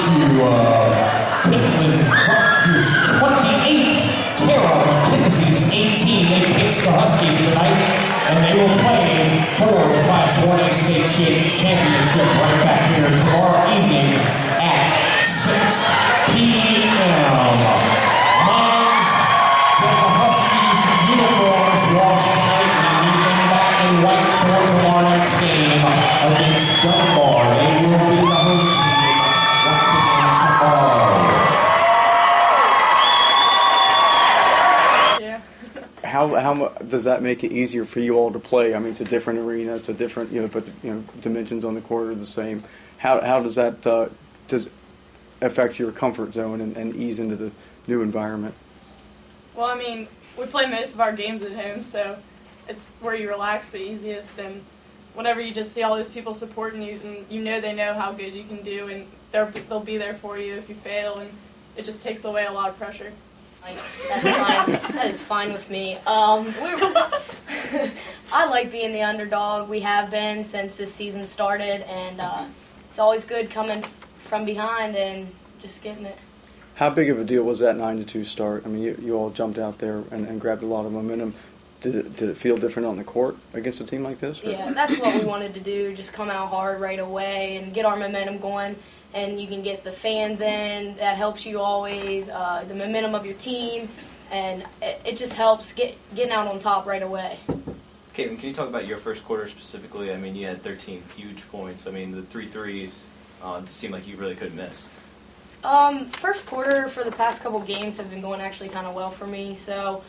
virtue of Caitlin Francis 28, Tara McKenzie's 18. They face the Huskies tonight, and they will play for the Class 1A State Championship right back here tomorrow evening at 6 p.m. Moms, get the Huskies uniforms washed tonight. We need them back in white for tomorrow night's game against Dunbar. They will be the home team once again tomorrow. How does that make it easier for you all to play? I mean, it's a different arena, it's a different, but dimensions on the court are the same. How does that does affect your comfort zone and ease into the new environment? Well, I mean, we play most of our games at home, so it's where you relax the easiest. And whenever you just see all those people supporting you, and they know how good you can do, and they'll be there for you if you fail, and it just takes away a lot of pressure. That's fine. That is fine with me. I like being the underdog. We have been since this season started, and it's always good coming from behind and just getting it. How big of a deal was that 9-2 start? I mean, you all jumped out there and grabbed a lot of momentum. Did it feel different on the court against a team like this? Or? Yeah, that's what we wanted to do, just come out hard right away and get our momentum going. And you can get the fans in. That helps you always, the momentum of your team, and it just helps getting out on top right away. Caitlin, can you talk about your first quarter specifically? I mean, you had 13 huge points. I mean, the 3 threes it seemed like you really couldn't miss. First quarter for the past couple games have been going actually kind of well for me. So,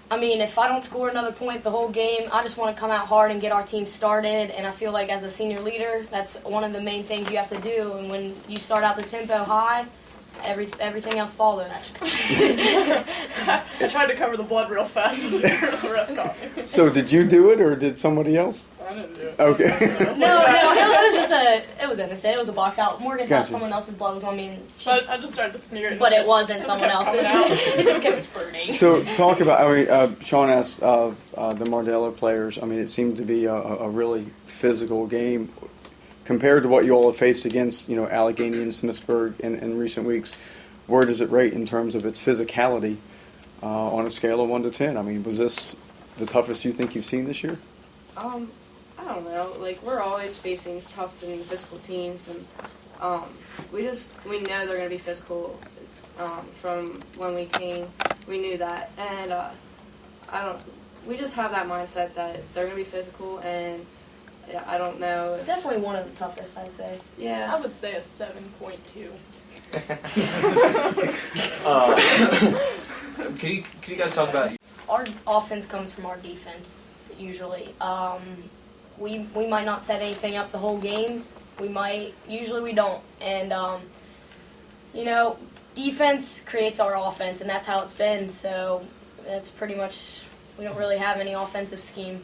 I mean, if I don't score another point the whole game, I just want to come out hard and get our team started. And I feel like as a senior leader, that's one of the main things you have to do. And when you start out the tempo high, everything else follows. I tried to cover the blood real fast with the ref caught me. So did you do it or did somebody else? I didn't do it. Okay. No, it was just it was innocent. It was a box out. Morgan thought someone else's blood was on me, and I just tried to smear it. But it wasn't someone kept else's. coming out. It just kept spurting. So talk about, Sean asked the Mardello players, I mean, it seemed to be a really physical game compared to what you all have faced against, Allegheny and Smithsburg in recent weeks. Where does it rate in terms of its physicality on a scale of 1 to 10? I mean, was this the toughest you think you've seen this year? I don't know. Like, we're always facing tough and physical teams, and we know they're going to be physical. From when we came, we knew that, and we just have that mindset that they're going to be physical, and I don't know. Definitely one of the toughest, I'd say. Yeah. I would say a 7.2. Can you guys talk about? Our offense comes from our defense, usually. We might not set anything up the whole game. Usually we don't. And, defense creates our offense, and that's how it's been. So that's pretty much, we don't really have any offensive scheme.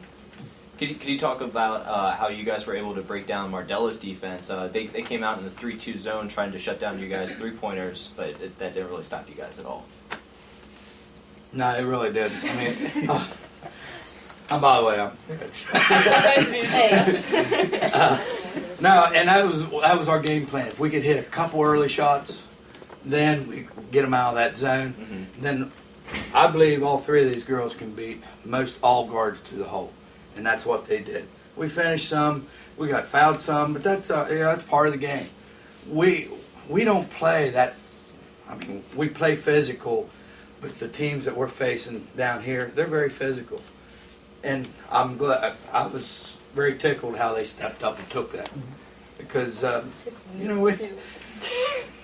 Could you talk about how you guys were able to break down Mardello's defense? They came out in the 3-2 zone trying to shut down you guys' three-pointers, but that didn't really stop you guys at all. No, it really didn't. I mean, by the way, I'm no, and that was our game plan. If we could hit a couple early shots, then we get them out of that zone. Mm-hmm. Then I believe all three of these girls can beat most all guards to the hole, and that's what they did. We finished some, we got fouled some, but that's part of the game. We don't play that. I mean, we play physical. But the teams that we're facing down here, they're very physical. And I'm glad, I was very tickled how they stepped up and took that. Because,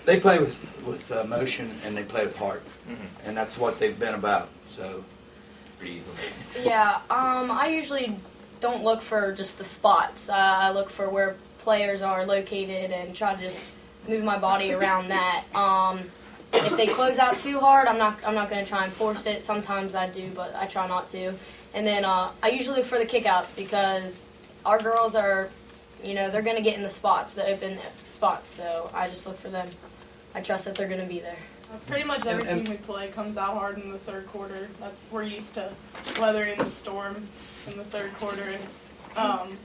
they play with emotion and they play with heart. Mm-hmm. And that's what they've been about, so. Pretty easily. Yeah, I usually don't look for just the spots. I look for where players are located and try to just move my body around that. If they close out too hard, I'm not going to try and force it. Sometimes I do, but I try not to. And then I usually look for the kickouts because our girls are, they're going to get in the spots, the open spots. So I just look for them. I trust that they're going to be there. Pretty much every team we play comes out hard in the third quarter. We're used to weathering the storm in the third quarter. And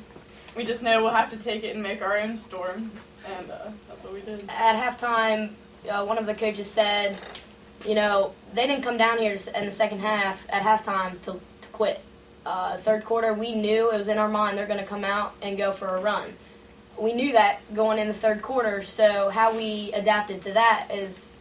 we just know we'll have to take it and make our own storm, and that's what we did. At halftime, one of the coaches said, you know, they didn't come down here in the second half at halftime to quit. Third quarter, we knew it was in our mind they're going to come out and go for a run. We knew that going in the third quarter, so how we adapted to that is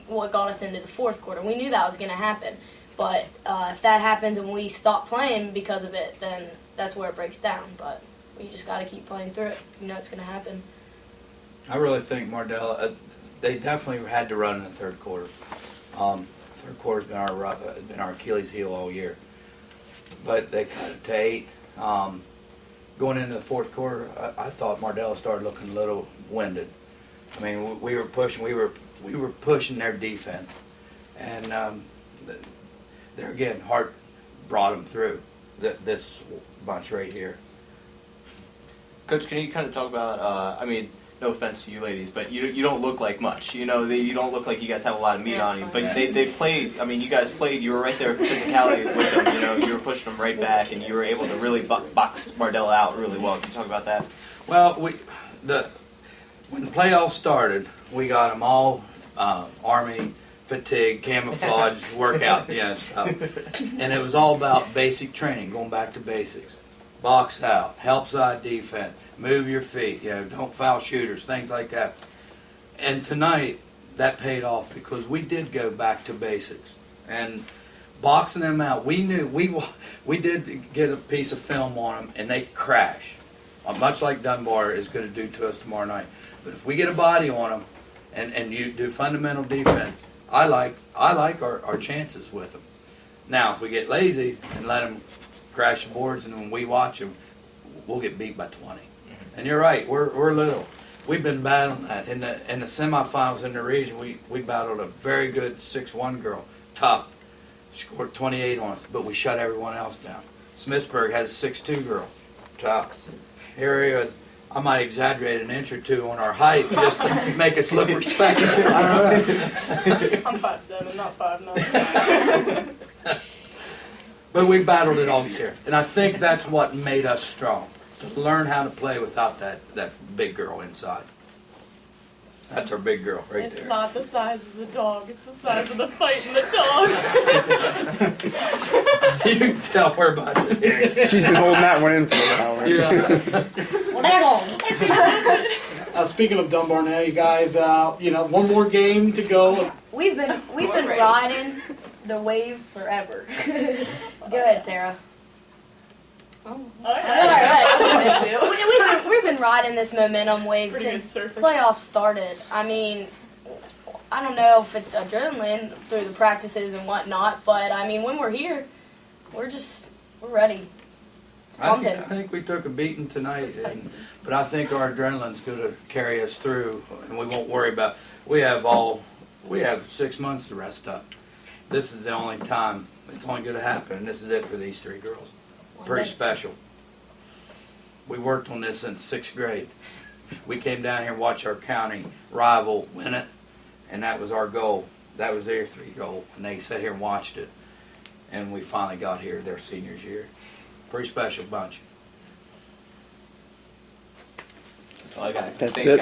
what got us into the fourth quarter. We knew that was going to happen, but if that happens and we stop playing because of it, then that's where it breaks down. But we just got to keep playing through it. You know it's going to happen. I really think Mardella, they definitely had to run in the third quarter. Third quarter's been our Achilles heel all year, but they cut it to 8. Going into the fourth quarter, I thought Mardella started looking a little winded. I mean, we were pushing their defense, and there again, Hart brought them through this bunch right here. Coach, can you kind of talk about? I mean, no offense to you ladies, but you don't look like much. You know, you don't look like you guys have a lot of meat Yeah, on you. it's But fine. they played. I mean, you guys played. You were right there with physicality with them. You know, you were pushing them right back, and you were able to really box Mardella out really well. Can you talk about that? Well, when the playoffs started, we got them all Army, fatigue, camouflage, workout, stuff. And it was all about basic training, going back to basics. Box out, help side defense, move your feet, don't foul shooters, things like that. And tonight, that paid off because we did go back to basics. And boxing them out, we knew, we did get a piece of film on them, and they crash. Much like Dunbar is going to do to us tomorrow night. But if we get a body on them, and you do fundamental defense, I like our chances with them. Now, if we get lazy and let them crash the boards, and when we watch them, we'll get beat by 20. And you're right, we're little. We've been battling that. In the semifinals in the region, we battled a very good 6'1" girl, tough. She scored 28 on us, but we shut everyone else down. Smithsburg has a 6'2" girl, tough. Here he is. I might exaggerate an inch or two on our height just to make us look respectable. I don't know. I'm 5'7", not 5'9". But we battled it all year, and I think that's what made us strong, to learn how to play without that big girl inside. That's our big girl right It's there. not the size of the dog, it's the size of the fight in the dog. You can tell we're about to hear. She's been holding that one in for a while. Right? Yeah. Well, they're long. Speaking of Dunbar now, you guys, one more game to go. We've been ready. riding the wave forever. Go ahead, Tara. All All right. right. We've been riding this momentum wave Pretty good since surfers. playoffs started. I mean, I don't know if it's adrenaline through the practices and whatnot, but I mean, when we're here, we're ready. It's I pumping. think we took a beating tonight, but I think our adrenaline's going to carry us through, and we won't worry about. We have 6 months to rest up. This is the only time it's only going to happen, and this is it for these 3 girls. Pretty special. We worked on this since 6th grade. We came down here and watched our county rival win it, and that was our goal. That was their 3 goal, and they sat here and watched it, and we finally got here their seniors year. Pretty special bunch. That's all I got. That's Thanks, it. guys.